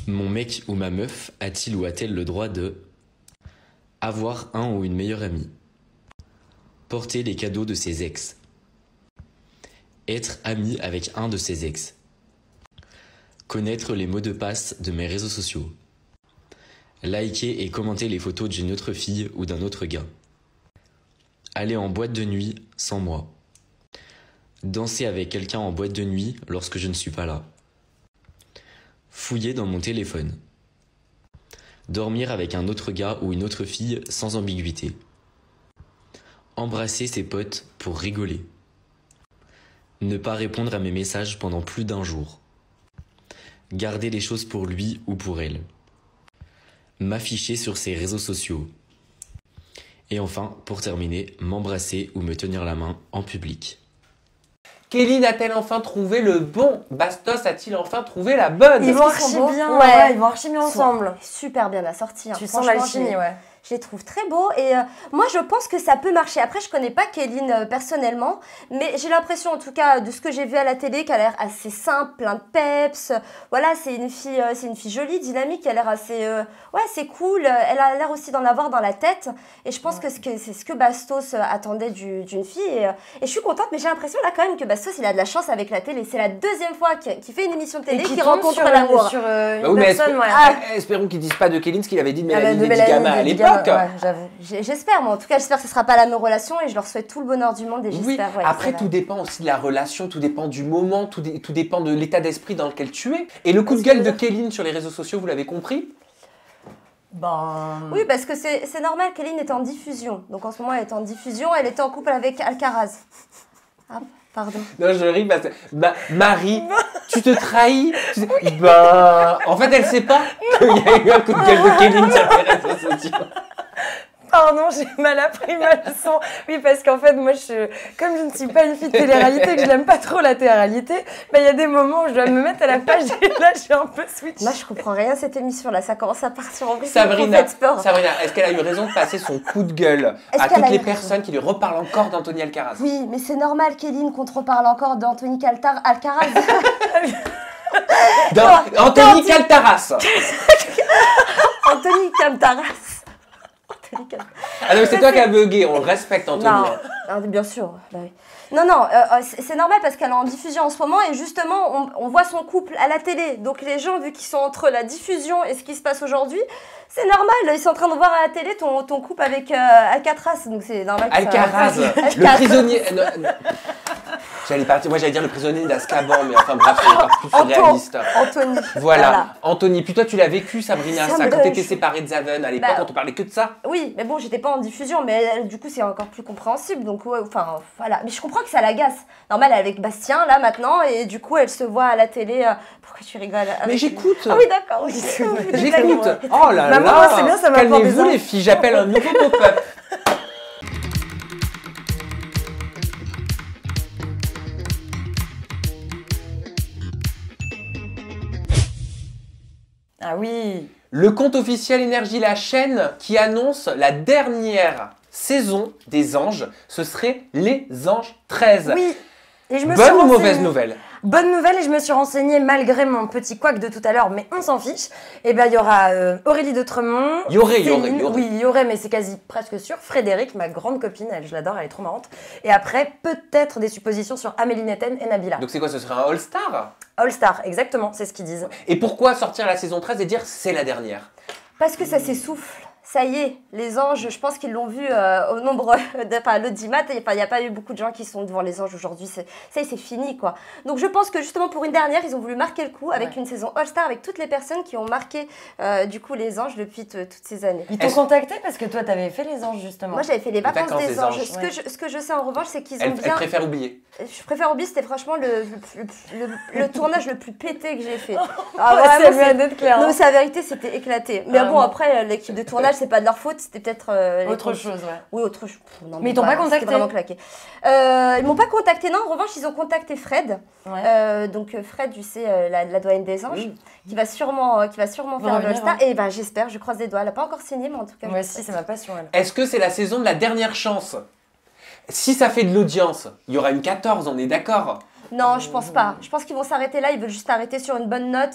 Mon mec ou ma meuf a-t-il ou a-t-elle le droit de avoir un ou une meilleure amie, porter les cadeaux de ses ex, être ami avec un de ses ex, connaître les mots de passe de mes réseaux sociaux, liker et commenter les photos d'une autre fille ou d'un autre gars, aller en boîte de nuit sans moi, danser avec quelqu'un en boîte de nuit lorsque je ne suis pas là, fouiller dans mon téléphone, dormir avec un autre gars ou une autre fille sans ambiguïté, embrasser ses potes pour rigoler, ne pas répondre à mes messages pendant plus d'1 jour, garder les choses pour lui ou pour elle, m'afficher sur ses réseaux sociaux, et enfin, pour terminer, m'embrasser ou me tenir la main en public. Kéline a-t-elle enfin trouvé le bon? Bastos a-t-il enfin trouvé la bonne? Ils vont archi bien, ouais, ils vont archi bien ensemble. Super bien assortis. Tu sens l'alchimie, ouais. Je les trouve très beaux et moi je pense que ça peut marcher. Après je connais pas Kéline personnellement, mais j'ai l'impression en tout cas de ce que j'ai vu à la télé qu'elle a l'air assez simple, plein de peps. Voilà, c'est une fille jolie, dynamique, elle a l'air assez ouais, c'est cool. Elle a l'air aussi d'en avoir dans la tête et je pense que c'est ce que Bastos attendait d'une fille et je suis contente, mais j'ai l'impression là quand même que Bastos il a de la chance avec la télé. C'est la deuxième fois qu'il fait une émission de télé qui rencontre l'amour. Sur une personne, ouais. Espérons qu'ils disent pas de Kéline ce qu'il avait dit de Ah Mélanie de Dedigama à l'époque. Ouais, j'avoue. J'espère, moi en tout cas j'espère que ce sera pas la même relation et je leur souhaite tout le bonheur du monde et Oui, j'espère. Ouais, après tout dépend aussi de la relation, tout dépend du moment, tout dépend de l'état d'esprit dans lequel tu es. Et le coup de gueule de Kéline sur les réseaux sociaux, vous l'avez compris? Oui, parce que c'est normal, Kéline est en diffusion. Donc en ce moment elle est en diffusion, elle était en couple avec Alcaraz. Ah, pardon. Non, je ris parce que Marie, tu te trahis. En fait, elle sait pas qu'il y a eu un coup de gueule de Kéline sur les réseaux sociaux. Pardon, j'ai mal appris ma leçon. Oui, parce qu'en fait, moi, comme je ne suis pas une fille de télé-réalité, que je n'aime pas trop la télé-réalité, il y a des moments où je dois me mettre à la page et là, je suis un peu switch. Moi, je comprends rien à cette émission-là. Ça commence à partir en vrille. Sabrina, est-ce qu'elle a eu raison de passer son coup de gueule à toutes les personnes qui lui reparlent encore d'Anthony Alcaraz? Oui, mais c'est normal, Kéline, qu'on te reparle encore d'Anthony Alcaraz. Anthony Caltaras. Anthony Caltaras. Ah non, mais c'est toi qui as bugué, on le respecte, Anthony. Non, bien sûr. Bah oui. Non, c'est normal parce qu'elle est en diffusion en ce moment et justement, on voit son couple à la télé. Donc les gens, vu qu'ils sont entre la diffusion et ce qui se passe aujourd'hui, c'est normal. Ils sont en train de voir à la télé ton couple avec Alcatraz. Donc c'est normal que Alcaraz, le prisonnier... Moi j'allais dire le prisonnier d'Azkaban, mais enfin bref, c'est encore plus surréaliste. Anthony. Voilà, Anthony. Puis toi, tu l'as vécu, Sabrina, ça quand t'étais séparée de Zaven à l'époque, on te parlait que de ça. Oui, mais bon, j'étais pas en diffusion, mais du coup, c'est encore plus compréhensible. Donc, ouais, enfin, voilà. Mais je comprends que ça l'agace. Normal, elle est avec Bastien, là, maintenant, et du coup, elle se voit à la télé. Pourquoi tu rigoles? Mais j'écoute. Ah oui, d'accord. Oui. J'écoute. Oh là là. Maman, c'est bien, ça m'a calmez-vous, les filles, j'appelle un nouveau pop-up. Ah oui. Le compte officiel Énergie, la chaîne qui annonce la dernière saison des Anges, ce serait Les Anges 13. Oui. Et je me Bonne ou mauvaise nouvelle? Bonne nouvelle, et je me suis renseignée malgré mon petit couac de tout à l'heure, mais on s'en fiche. Et ben il y aura Aurélie Dautremont. Il y aurait. Oui, il y aurait, mais c'est quasi presque sûr. Frédéric, ma grande copine, je l'adore, elle est trop marrante. Et après, peut-être des suppositions sur Amélie Netten et Nabila. Donc c'est quoi, ce serait un All-Star? All-Star, exactement, c'est ce qu'ils disent. Et pourquoi sortir la saison 13 et dire c'est la dernière? Parce que ça s'essouffle. Ça y est, les anges, je pense qu'ils l'ont vu au nombre l'audimat. Il n'y a pas eu beaucoup de gens qui sont devant les anges aujourd'hui. Ça y est, c'est fini, quoi. Donc je pense que justement pour une dernière, ils ont voulu marquer le coup avec une saison All-Star, avec toutes les personnes qui ont marqué du coup les anges depuis toutes ces années. Ils t'ont contacté parce que toi, t'avais fait les anges justement. Moi, j'avais fait les vacances des anges. Ouais. Ce que je sais en revanche, c'est qu'ils ont bien... Elle préfère oublier. Je préfère oublier, c'était franchement le tournage le plus pété que j'ai fait. Ah, ouais, ça d'être clair. Non, mais c'est la vérité, c'était éclaté. Mais bon, après, l'équipe de tournage, c'est pas de leur faute, c'était peut-être... autre chose, ouais. Oui, autre chose. Mais ils t'ont pas contacté? Vraiment claqué. Ils m'ont pas contacté, non. En revanche, ils ont contacté Fred. Ouais. Donc Fred, tu sais, la doyenne des anges, qui va sûrement faire le All-Star. Et ben j'espère, je croise les doigts. Elle a pas encore signé, mais en tout cas... Moi aussi, c'est ma passion, elle. Est-ce que c'est la saison de la dernière chance? Si ça fait de l'audience, il y aura une 14, on est d'accord? Non, je pense pas. Je pense qu'ils vont s'arrêter là. Ils veulent juste arrêter sur une bonne note.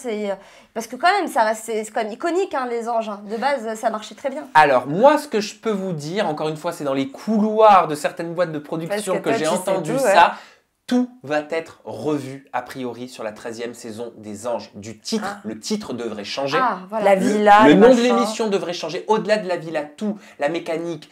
Parce que quand même, ça reste, c'est quand même iconique, hein, les anges. De base, ça marchait très bien. Alors, moi, ce que je peux vous dire, encore une fois, c'est dans les couloirs de certaines boîtes de production Parce que que toi, j'ai tu sais entendu tout, ouais. ça. Tout va être revu, a priori, sur la 13e saison des Anges. Du titre, le titre devrait changer. Ah, voilà. La villa, Le les nom de machins. l'émission devrait changer. Au-delà de la villa, tout, la mécanique,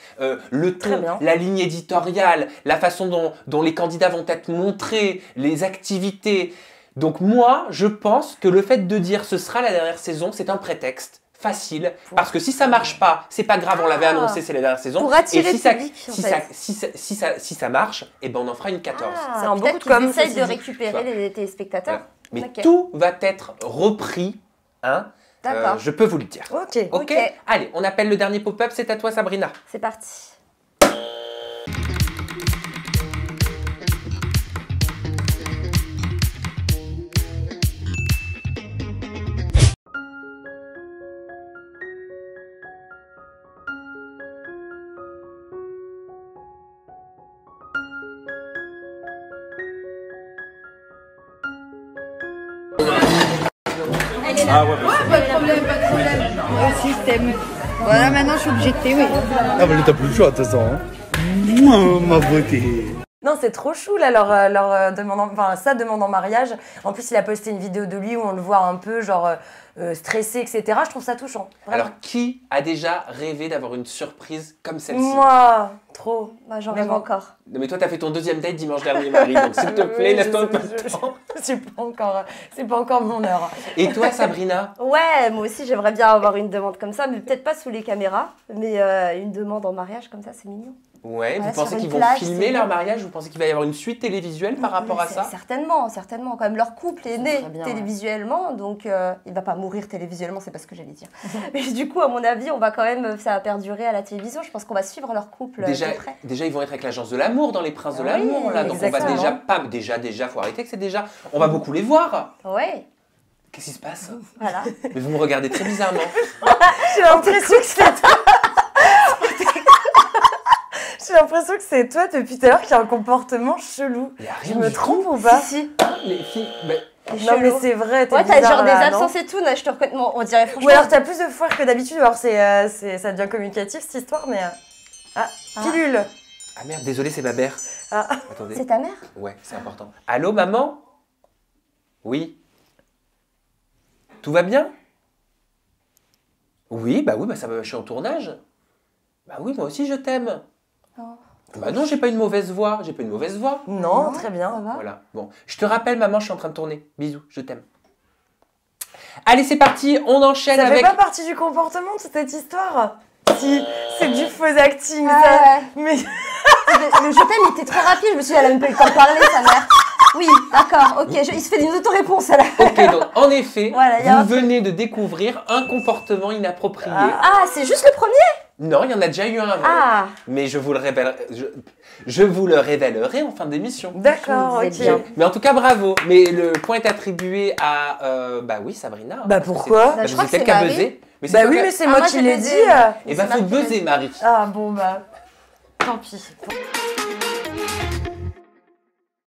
le Très ton, bien. la ligne éditoriale, la façon dont les candidats vont être montrés, les activités. Donc moi, je pense que le fait de dire ce sera la dernière saison, c'est un prétexte facile. Parce que si ça marche pas, c'est pas grave, on l'avait annoncé, c'est la dernière saison. Pour attirer Et le si public, en fait. si ça marche, eh ben on en fera une 14. C'est un Peut-être beaucoup de qu'ils com, essayent ceci de dit. récupérer les téléspectateurs. Mais Ok. tout va être repris, hein. D'accord. Je peux vous le dire. Ok. Ok. Ok. Allez, on appelle le dernier pop-up, c'est à toi Sabrina. C'est parti. Aussi, je t'aime. Voilà, maintenant je suis objectée, oui. Ah bah là t'as plus le choix de toute façon. Hein. Mouah, ma beauté. Non, c'est trop chou là, leur demande, enfin sa demande en mariage. En plus, il a posté une vidéo de lui où on le voit un peu genre stressé, etc. Je trouve ça touchant. Vraiment. Alors, qui a déjà rêvé d'avoir une surprise comme celle-ci? Moi, trop. Moi, j'en rêve Vraiment. encore. Non, mais toi, t'as fait ton deuxième date dimanche dernier, Marie, donc s'il te plaît, laisse-toi un peu de temps. C'est pas encore mon heure. Et toi, Sabrina? Ouais, moi aussi, j'aimerais bien avoir une demande comme ça, mais peut-être pas sous les caméras. Mais une demande en mariage comme ça, c'est mignon. Ouais, vous Ouais, pensez sur une qu'ils vont plage, filmer c'est leur bien. mariage? Vous pensez qu'il va y avoir une suite télévisuelle par rapport à Mais ça? Certainement, certainement. Quand même, leur couple est né serait bien, télévisuellement, donc il va pas mourir télévisuellement, c'est pas ce que j'allais dire. Mais du coup, à mon avis, on va quand même, ça va perdurer à la télévision. Je pense qu'on va suivre leur couple Déjà, de près. déjà, ils vont être avec l'agence de l'amour dans Les Princes de Oui, l'amour, là. Donc, on va exactement. déjà pas. Déjà, faut arrêter que c'est déjà. On va beaucoup les voir. Ouais, Qu'est-ce qui se passe? voilà. Mais vous me regardez très bizarrement. J'ai l'impression que c'est toi. J'ai l'impression que c'est toi depuis tout à l'heure qui a un comportement chelou. Il y a Je rien me du trompe tout. ou pas? Si, si. Les filles. Mais- Non mais c'est vrai, t'es Ouais, t'as bizarre, genre des là, non absences et tout, là, je te reconnais. Bon, on dirait franchement. Ou alors t'as plus de foire que d'habitude, alors ça devient communicatif cette histoire, mais... Ah, pilule. Ah merde, désolé, c'est ma mère. Ah. Attendez. C'est ta mère? Ouais, c'est important. Allô, maman? Oui. Tout va bien? Oui, bah, ça va, je suis en tournage. Bah oui, moi aussi je t'aime. Oh. Bah non, j'ai pas une mauvaise voix. J'ai pas une mauvaise voix. Non, Non, très Ça bien. va? Voilà. Bon, je te rappelle, maman, je suis en train de tourner. Bisous, je t'aime. Allez, c'est parti, on enchaîne Ça avec. fait pas partie du comportement de cette histoire? Si, c'est du faux acting, ça. Ouais. Mais Le je t'aime, il était trop rapide, je me suis dit, elle a même pas eu le temps de parler, sa mère. Oui, d'accord, ok, il se fait une autoréponse, là. Ok, donc en effet, Voilà, y a un vous venez de découvrir un comportement inapproprié. Ah, c'est juste le premier? Non, il y en a déjà eu un avant. Ah, Mais je vous le révélerai, je vous le révélerai en fin d'émission. d'accord, Je me ok. disais bien. Mais en tout cas, bravo. Mais le point est attribué à, bah oui, Sabrina. Bah pourquoi? Bah, je crois Vous que êtes c'est qu'à Marie. buzzer. Mais Bah toi oui, qui- mais c'est Ah, moi moi, qui j'ai l'ai buzzé. dit. Eh ben, faut buzzer, Marie. Ah bon, bah, tant pis.